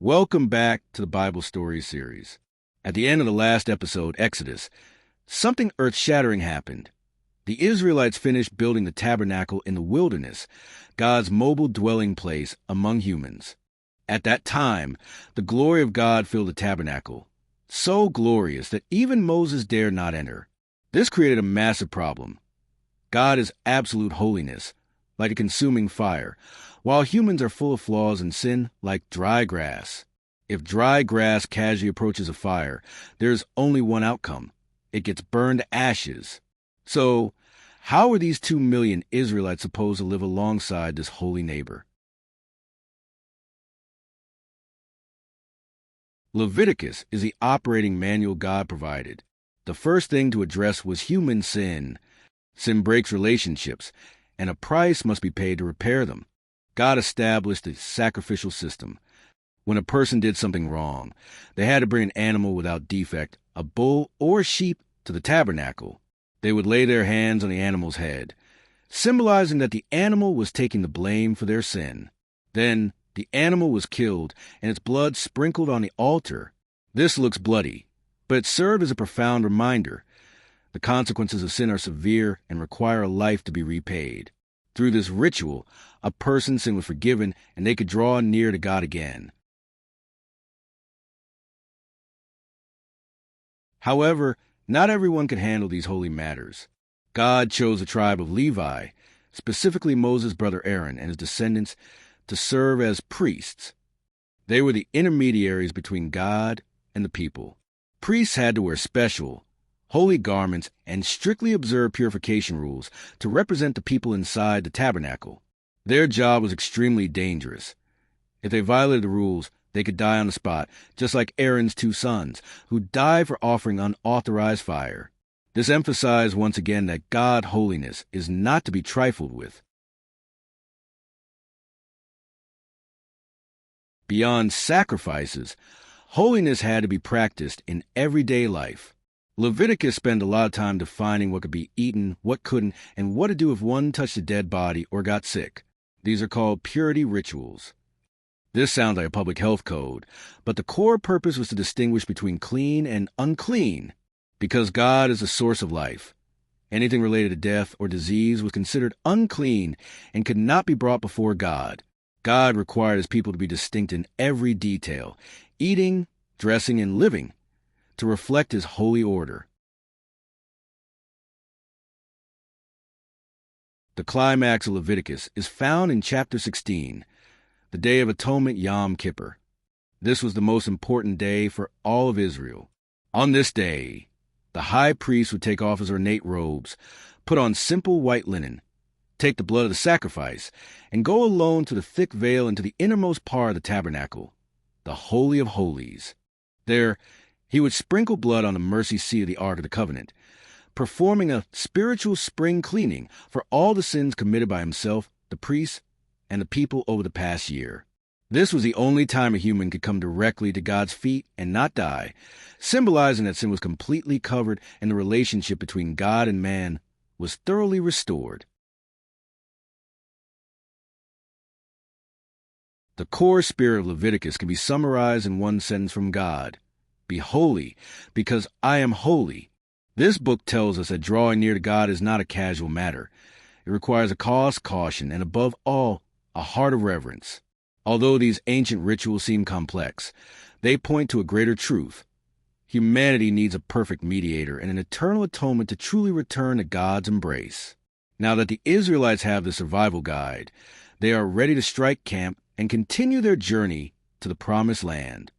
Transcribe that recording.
Welcome back to the Bible Stories series. At the end of the last episode, Exodus, something earth-shattering happened. The Israelites finished building the tabernacle in the wilderness, God's mobile dwelling place among humans. At that time, the glory of God filled the tabernacle, so glorious that even Moses dared not enter. This created a massive problem. God is absolute holiness, like a consuming fire, while humans are full of flaws and sin like dry grass. If dry grass casually approaches a fire, there's only one outcome. It gets burned to ashes. So, how are these 2 million Israelites supposed to live alongside this holy neighbor? Leviticus is the operating manual God provided. The first thing to address was human sin. Sin breaks relationships, and a price must be paid to repair them. God established a sacrificial system. When a person did something wrong, they had to bring an animal without defect, a bull or sheep, to the tabernacle. They would lay their hands on the animal's head, symbolizing that the animal was taking the blame for their sin. Then the animal was killed and its blood sprinkled on the altar. This looks bloody, but it served as a profound reminder. The consequences of sin are severe and require a life to be repaid. Through this ritual, a person's sin was forgiven and they could draw near to God again. However, not everyone could handle these holy matters. God chose the tribe of Levi, specifically Moses' brother Aaron and his descendants, to serve as priests. They were the intermediaries between God and the people. Priests had to wear special, holy garments and strictly observe purification rules to represent the people inside the tabernacle. Their job was extremely dangerous. If they violated the rules, they could die on the spot, just like Aaron's 2 sons, who died for offering unauthorized fire. This emphasized once again that God's holiness is not to be trifled with. Beyond sacrifices, holiness had to be practiced in everyday life. Leviticus spent a lot of time defining what could be eaten, what couldn't, and what to do if one touched a dead body or got sick. These are called purity rituals. This sounds like a public health code, but the core purpose was to distinguish between clean and unclean, because God is the source of life. Anything related to death or disease was considered unclean and could not be brought before God. God required his people to be distinct in every detail, eating, dressing, and living, to reflect his holy order. The climax of Leviticus is found in chapter 16, the Day of Atonement, Yom Kippur. This was the most important day for all of Israel. On this day, the high priest would take off his ornate robes, put on simple white linen, take the blood of the sacrifice, and go alone to the thick veil into the innermost part of the tabernacle, the Holy of Holies. There, he would sprinkle blood on the mercy seat of the Ark of the Covenant, performing a spiritual spring cleaning for all the sins committed by himself, the priests, and the people over the past year. This was the only time a human could come directly to God's feet and not die, symbolizing that sin was completely covered and the relationship between God and man was thoroughly restored. The core spirit of Leviticus can be summarized in one sentence from God: "Be holy, because I am holy." This book tells us that drawing near to God is not a casual matter. It requires a caution, and above all, a heart of reverence. Although these ancient rituals seem complex, they point to a greater truth. Humanity needs a perfect mediator and an eternal atonement to truly return to God's embrace. Now that the Israelites have the survival guide, they are ready to strike camp and continue their journey to the Promised Land.